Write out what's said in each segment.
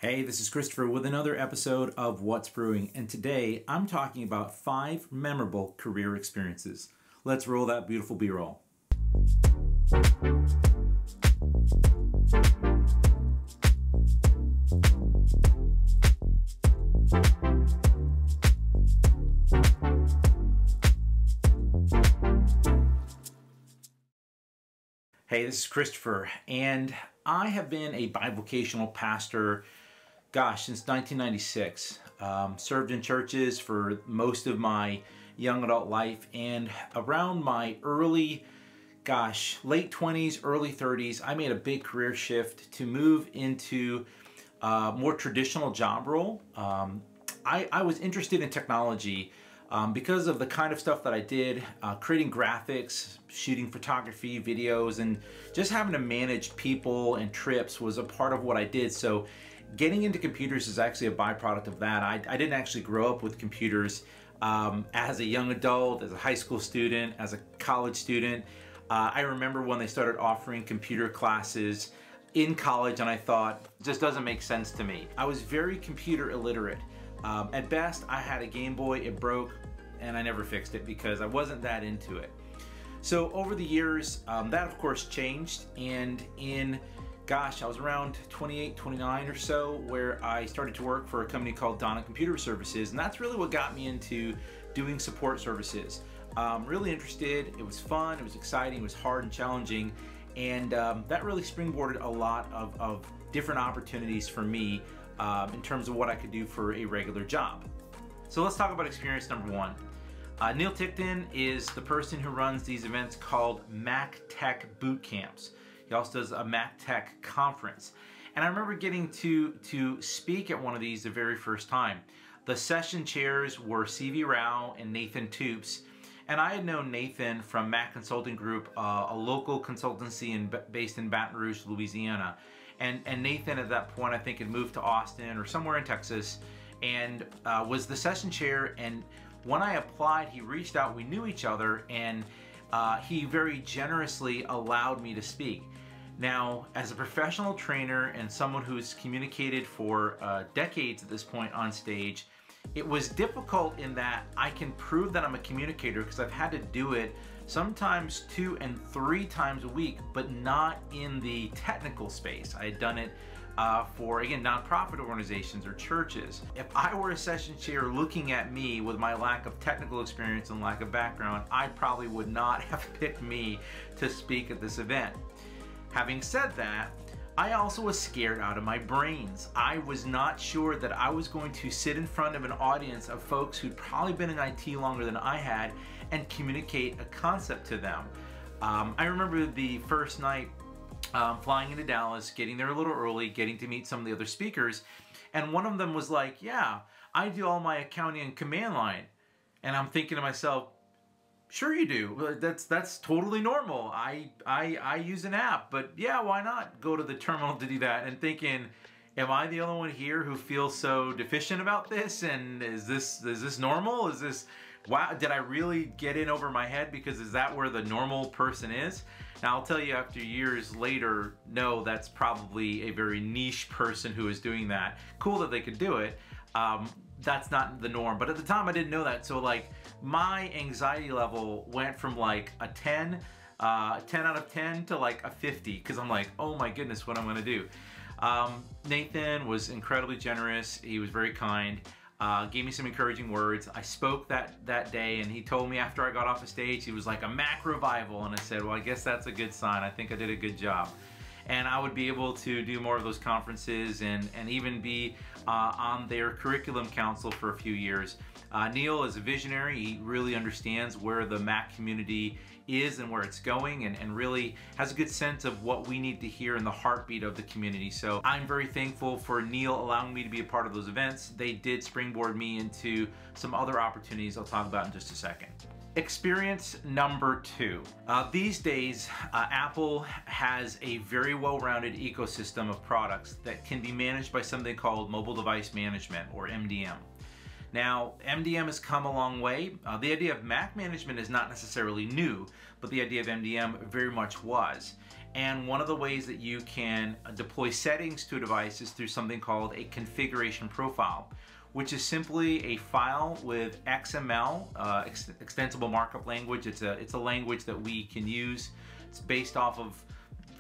Hey, this is Christopher with another episode of What's Brewing, and today I'm talking about 5 memorable career experiences. Let's roll that beautiful B-roll. Hey, this is Christopher, and I have been a bivocational pastor since 1996. Served in churches for most of my young adult life, and around my late 20s, early 30s, I made a big career shift to move into a more traditional job role. I was interested in technology because of the kind of stuff that I did, creating graphics, shooting photography, videos, and just having to manage people and trips was a part of what I did. So getting into computers is actually a byproduct of that. I didn't actually grow up with computers. As a young adult, as a high school student, as a college student, I remember when they started offering computer classes in college, and I thought, it just doesn't make sense to me. I was very computer illiterate. At best, I had a Game Boy, it broke, and I never fixed it because I wasn't that into it. So over the years, that of course changed, and I was around 28, 29 or so, where I started to work for a company called Donna Computer Services, and that's really what got me into doing support services. Really interested, it was fun, it was exciting, it was hard and challenging, and that really springboarded a lot of different opportunities for me in terms of what I could do for a regular job. So let's talk about experience number 1. Neil Tickton is the person who runs these events called Mac Tech Boot Camps. He also does a Mac Tech conference. And I remember getting to speak at one of these the very first time. The session chairs were C.V. Rao and Nathan Toops. And I had known Nathan from Mac Consulting Group, a local consultancy based in Baton Rouge, Louisiana. And Nathan at that point, I think, had moved to Austin or somewhere in Texas, and was the session chair. And when I applied, he reached out, we knew each other, and he very generously allowed me to speak. Now, as a professional trainer and someone who's communicated for decades at this point on stage, it was difficult in that I can prove that I'm a communicator because I've had to do it sometimes 2 and 3 times a week, but not in the technical space. I had done it for, again, nonprofit organizations or churches. If I were a session chair looking at me with my lack of technical experience and lack of background, I probably would not have picked me to speak at this event. Having said that, I also was scared out of my brains. I was not sure that I was going to sit in front of an audience of folks who'd probably been in IT longer than I had and communicate a concept to them. I remember the first night flying into Dallas, getting there a little early, getting to meet some of the other speakers, and one of them was like, yeah, I do all my accounting in command line. And I'm thinking to myself, sure you do. That's totally normal. I use an app, but yeah, why not go to the terminal to do that? And thinking, am I the only one here who feels so deficient about this? And is this normal? Is this, wow, did I really get in over my head? Because is that where the normal person is? Now I'll tell you after years later, no, that's probably a very niche person who is doing that. Cool that they could do it. That's not the norm, but at the time I didn't know that. So like my anxiety level went from like a 10 out of 10 to like a 50, because I'm like, oh my goodness, what I'm gonna do. Nathan was incredibly generous. He was very kind, gave me some encouraging words. I spoke that day, and he told me after I got off the stage, he was like, a Mac revival. And I said, well, I guess that's a good sign. I think I did a good job. And I would be able to do more of those conferences and even be on their curriculum council for a few years. Neil is a visionary. He really understands where the Mac community is and where it's going, and really has a good sense of what we need to hear in the heartbeat of the community. So I'm very thankful for Neil allowing me to be a part of those events. They did springboard me into some other opportunities I'll talk about in just a second. Experience number 2. These days, Apple has a very well-rounded ecosystem of products that can be managed by something called mobile device management, or MDM. Now, MDM has come a long way. The idea of Mac management is not necessarily new, but the idea of MDM very much was. And one of the ways that you can deploy settings to a device is through something called a configuration profile, which is simply a file with XML, extensible markup language. It's a language that we can use. It's based off of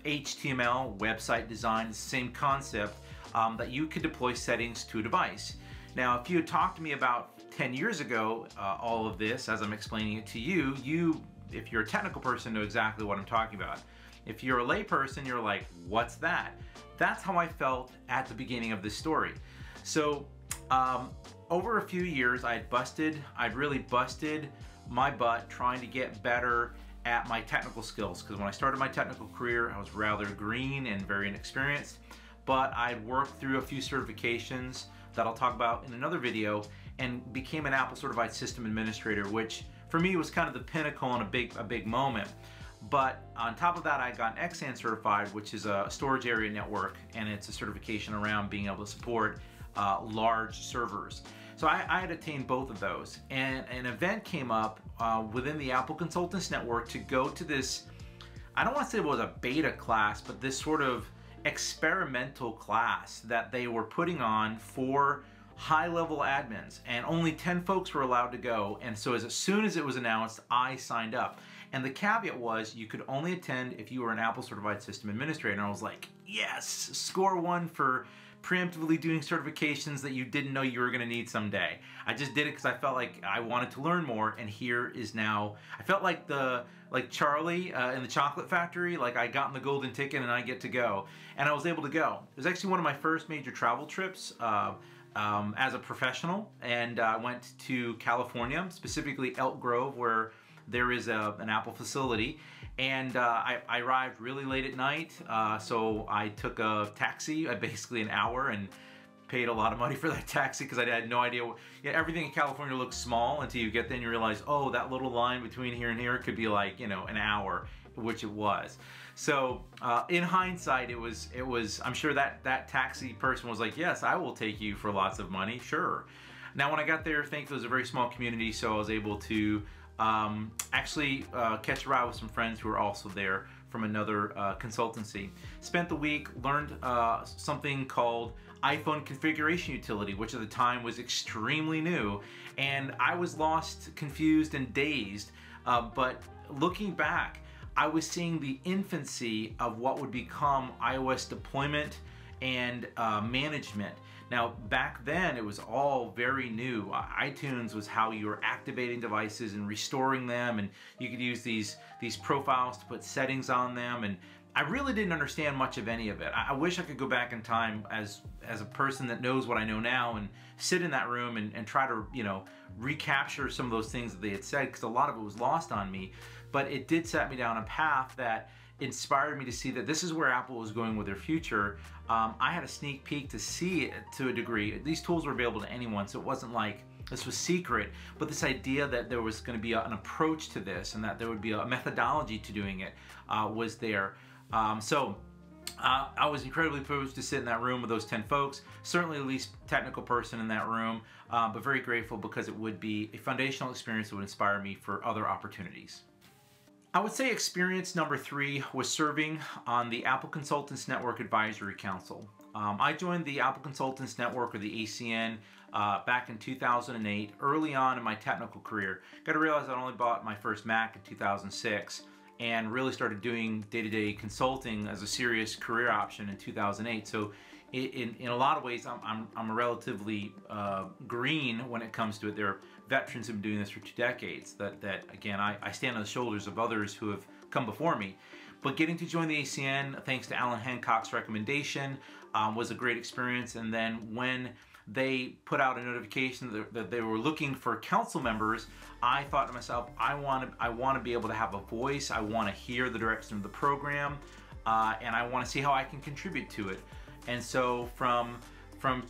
HTML, website design, the same concept, that you could deploy settings to a device. Now, if you had talked to me about 10 years ago, all of this, as I'm explaining it to you, if you're a technical person, know exactly what I'm talking about. If you're a layperson, you're like, what's that? That's how I felt at the beginning of this story. So over a few years, I'd really busted my butt trying to get better at my technical skills, because when I started my technical career, I was rather green and very inexperienced, but I'd worked through a few certifications that I'll talk about in another video and became an Apple Certified System Administrator, which for me was kind of the pinnacle and a big moment. But on top of that, I got an XAN certified, which is a storage area network, and it's a certification around being able to support large servers. So I had attained both of those, and an event came up within the Apple Consultants Network to go to this, I don't want to say it was a beta class, but this sort of experimental class that they were putting on for high-level admins, and only 10 folks were allowed to go. And so as soon as it was announced, I signed up. And the caveat was you could only attend if you were an Apple Certified System Administrator. And I was like, yes, score one for preemptively doing certifications that you didn't know you were going to need someday. I just did it because I felt like I wanted to learn more, and here is now, I felt like Charlie in the Chocolate Factory, like I got in the golden ticket and I get to go. And I was able to go. It was actually one of my first major travel trips as a professional, and I went to California, specifically Elk Grove, where there is an Apple facility. And I arrived really late at night, so I took a taxi, basically an hour, and paid a lot of money for that taxi because I had no idea. Everything in California looks small until you get there and you realize, oh, that little line between here and here could be like, an hour, which it was. So in hindsight, it was. I'm sure that taxi person was like, yes, I will take you for lots of money, sure. Now, when I got there, thankfully, it was a very small community, so I was able to actually catch a ride with some friends who were also there from another consultancy. Spent the week, learned something called iPhone configuration utility, which at the time was extremely new, and I was lost, confused, and dazed. But looking back, I was seeing the infancy of what would become iOS deployment and management. Now, back then, it was all very new. iTunes was how you were activating devices and restoring them, and you could use these profiles to put settings on them, and I really didn't understand much of any of it. I wish I could go back in time as a person that knows what I know now and sit in that room and try to, recapture some of those things that they had said, because a lot of it was lost on me. But it did set me down a path that inspired me to see that this is where Apple was going with their future. I had a sneak peek to see it to a degree. These tools were available to anyone, so it wasn't like this was secret, but this idea that there was going to be an approach to this and that there would be a methodology to doing it was there. I was incredibly privileged to sit in that room with those 10 folks, certainly the least technical person in that room, but very grateful because it would be a foundational experience that would inspire me for other opportunities. I would say experience number 3 was serving on the Apple Consultants Network Advisory Council. I joined the Apple Consultants Network, or the ACN, back in 2008, early on in my technical career. Got to realize I only bought my first Mac in 2006 and really started doing day-to-day consulting as a serious career option in 2008. So in a lot of ways, I'm a relatively green when it comes to it. There are veterans who've been doing this for 2 decades. That again, I stand on the shoulders of others who have come before me. But getting to join the ACN, thanks to Alan Hancock's recommendation, was a great experience. And then when they put out a notification that they were looking for council members, I thought to myself, I want to be able to have a voice. I want to hear the direction of the program, and I want to see how I can contribute to it. And so from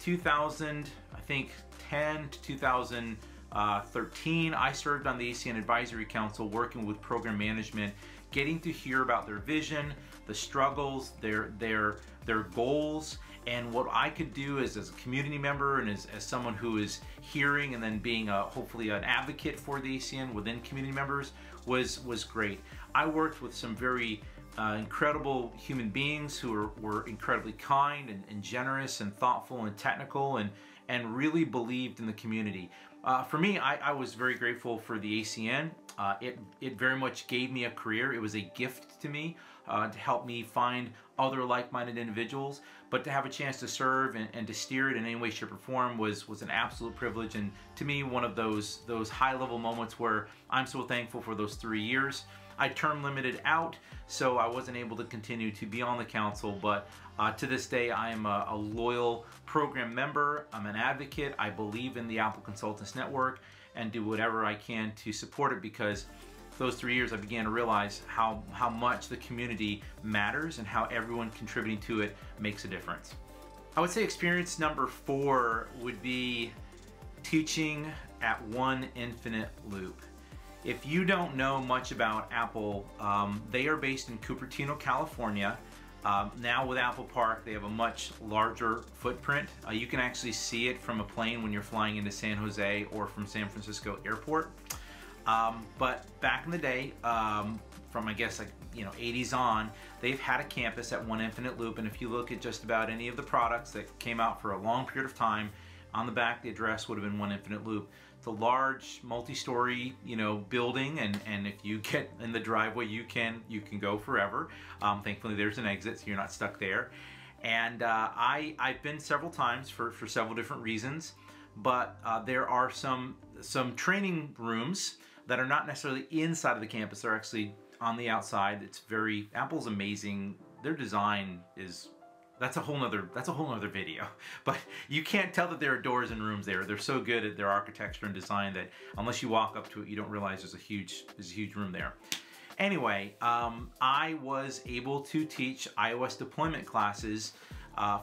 2000, I think 10 to 2013, I served on the ACN Advisory Council, working with program management, getting to hear about their vision, the struggles, their goals, and what I could do as a community member and as someone who is hearing and then being hopefully an advocate for the ACN within community members was great. I worked with some very incredible human beings who were incredibly kind and generous and thoughtful and technical and really believed in the community. For me, I was very grateful for the ACN. It very much gave me a career. It was a gift to me to help me find other like-minded individuals, but to have a chance to serve and to steer it in any way, shape, or form was an absolute privilege, and to me, one of those high-level moments where I'm so thankful for those 3 years. I term limited out, so I wasn't able to continue to be on the council, but to this day I am a loyal program member. I'm an advocate. I believe in the Apple Consultants Network and do whatever I can to support it, because those 3 years I began to realize how much the community matters and how everyone contributing to it makes a difference. I would say experience number 4 would be teaching at One Infinite Loop. If you don't know much about Apple, they are based in Cupertino, California. Now with Apple Park, they have a much larger footprint. You can actually see it from a plane when you're flying into San Jose or from San Francisco Airport. But back in the day, from I guess 80s on, they've had a campus at One Infinite Loop, and if you look at just about any of the products that came out for a long period of time, on the back the address would have been One Infinite Loop. It's a large multi-story building, and if you get in the driveway you can go forever. Thankfully there's an exit so you're not stuck there. And I've been several times for several different reasons, but there are some training rooms that are not necessarily inside of the campus. They're actually on the outside. It's Apple's amazing. Their design is, that's a whole nother video. But you can't tell that there are doors and rooms there. They're so good at their architecture and design that unless you walk up to it, you don't realize there's a huge room there. Anyway, I was able to teach iOS deployment classes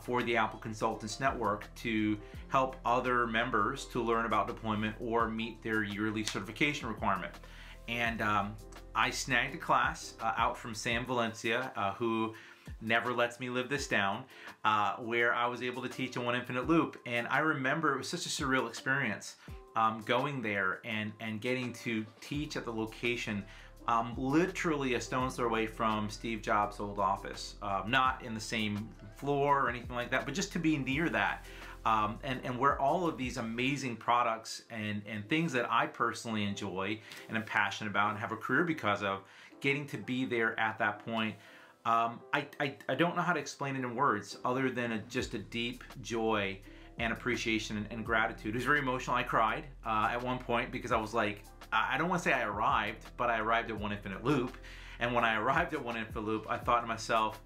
for the Apple Consultants Network to help other members to learn about deployment or meet their yearly certification requirement. And I snagged a class out from Sam Valencia, who never lets me live this down, where I was able to teach in One Infinite Loop. And I remember it was such a surreal experience going there and getting to teach at the location, literally a stone's throw away from Steve Jobs' old office. Not in the same floor or anything like that, but just to be near that. And where all of these amazing products and things that I personally enjoy and am passionate about and have a career because of, getting to be there at that point. I don't know how to explain it in words other than just a deep joy and appreciation and gratitude. It was very emotional. I cried at one point because I was like, I don't want to say I arrived, but I arrived at One Infinite Loop. And when I arrived at One Infinite Loop, I thought to myself,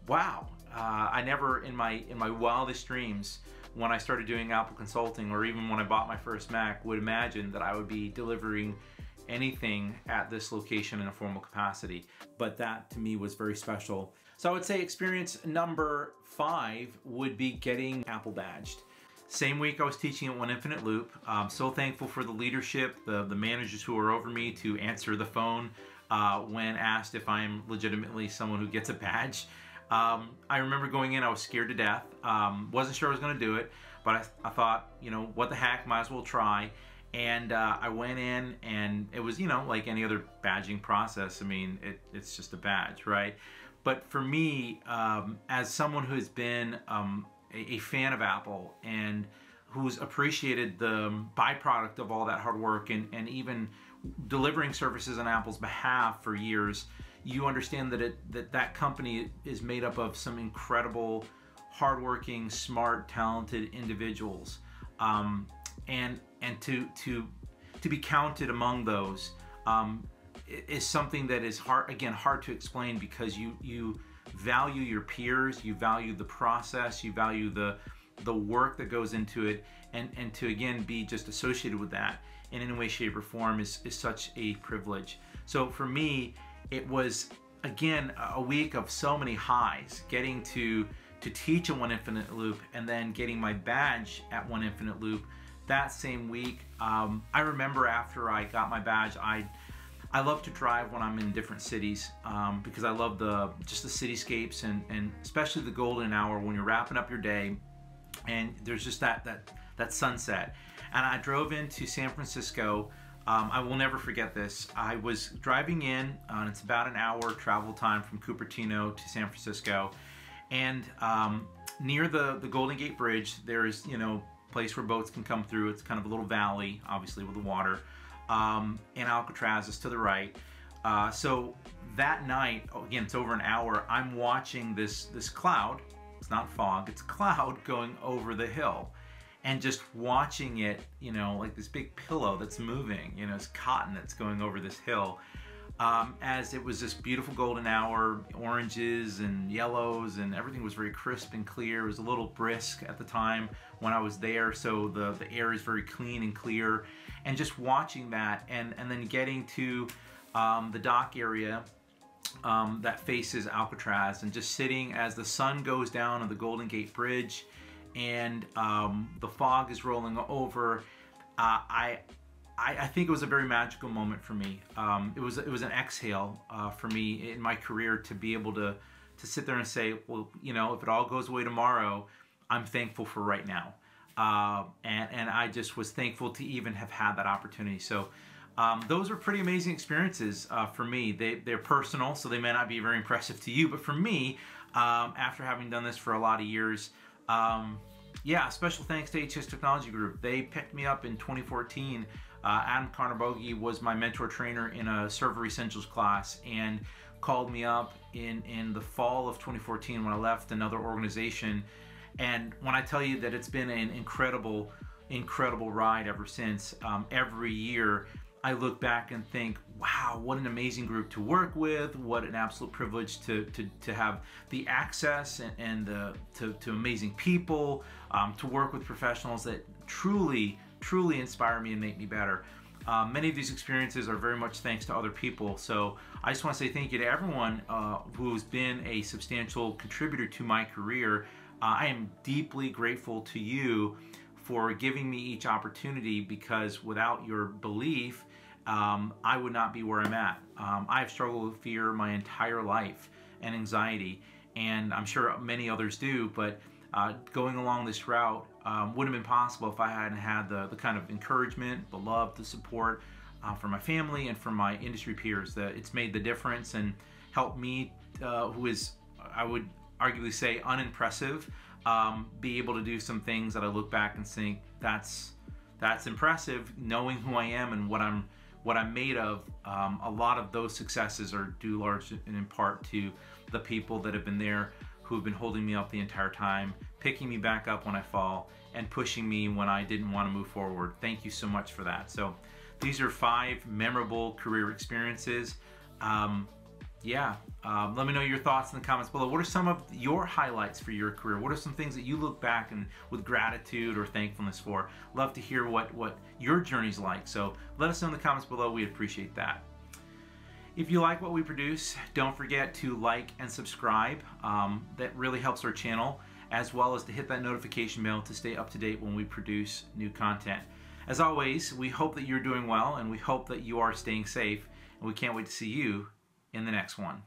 wow, I never in my wildest dreams, when I started doing Apple consulting, or even when I bought my first Mac, would imagine that I would be delivering anything at this location in a formal capacity. But that to me was very special. So I would say experience number 5 would be getting Apple badged. Same week I was teaching at One Infinite Loop. I'm so thankful for the leadership, the managers who are over me to answer the phone when asked if I'm legitimately someone who gets a badge. I remember going in, I was scared to death. Wasn't sure I was gonna do it, but I thought, what the heck, might as well try. And I went in, and it was, like any other badging process. I mean, it's just a badge, right? But for me, as someone who has been a fan of Apple and who's appreciated the byproduct of all that hard work and even delivering services on Apple's behalf for years, you understand that that company is made up of some incredible, hardworking, smart, talented individuals. And to be counted among those is something that is hard to explain, because you value your peers, you value the process, you value the work that goes into it, and to again be just associated with that in any way, shape, or form is such a privilege. So for me, it was again a week of so many highs, getting to teach at One Infinite Loop and then getting my badge at One Infinite Loop that same week. I remember after I got my badge, I love to drive when I'm in different cities because I love just the cityscapes and especially the golden hour when you're wrapping up your day and there's just that sunset. And I drove into San Francisco I will never forget this. I was driving in, and it's about an hour travel time from Cupertino to San Francisco, and near the Golden Gate Bridge, there is, you know, a place where boats can come through. It's kind of a little valley, obviously, with the water, and Alcatraz is to the right. So that night, again, it's over an hour, I'm watching this cloud. It's not fog, it's cloud going over the hill. And just watching it, you know, like this big pillow that's moving, you know, it's cotton that's going over this hill. As it was this beautiful golden hour, oranges and yellows, and everything was very crisp and clear. It was a little brisk at the time when I was there, so the air is very clean and clear. And just watching that, and then getting to the dock area that faces Alcatraz, and just sitting as the sun goes down on the Golden Gate Bridge, and the fog is rolling over. I think it was a very magical moment for me. It was an exhale for me in my career to be able to sit there and say, well, you know, if it all goes away tomorrow, I'm thankful for right now. And I just was thankful to even have had that opportunity. So those are pretty amazing experiences for me. They're personal, so they may not be very impressive to you, but for me, after having done this for a lot of years, yeah, special thanks to HS Technology Group. They picked me up in 2014. Adam Carnabogi was my mentor trainer in a server essentials class, and called me up in the fall of 2014 when I left another organization. And when I tell you that it's been an incredible ride ever since, every year I look back and think, wow, what an amazing group to work with, what an absolute privilege to have the access and to amazing people, to work with professionals that truly inspire me and make me better. Many of these experiences are very much thanks to other people, so I just want to say thank you to everyone who's been a substantial contributor to my career. I am deeply grateful to you for giving me each opportunity, because without your belief, I would not be where I'm at. I've struggled with fear my entire life and anxiety, and I'm sure many others do, but going along this route wouldn't have been possible if I hadn't had the kind of encouragement, the love, the support from my family and from my industry peers. It's made the difference and helped me, who is, I would arguably say, unimpressive, be able to do some things that I look back and think, that's impressive, knowing who I am and what I'm made of. A lot of those successes are due large and in part to the people that have been there, who have been holding me up the entire time, picking me back up when I fall, and pushing me when I didn't want to move forward. Thank you so much for that. So these are 5 memorable career experiences. Let me know your thoughts in the comments below. What are some of your highlights for your career? What are some things that you look back and with gratitude or thankfulness for? Love to hear what your journey's like. So let us know in the comments below. We'd appreciate that. If you like what we produce, don't forget to like and subscribe. That really helps our channel, as well as to hit that notification bell to stay up to date when we produce new content. As always, we hope that you're doing well, and we hope that you are staying safe, and we can't wait to see you in the next one.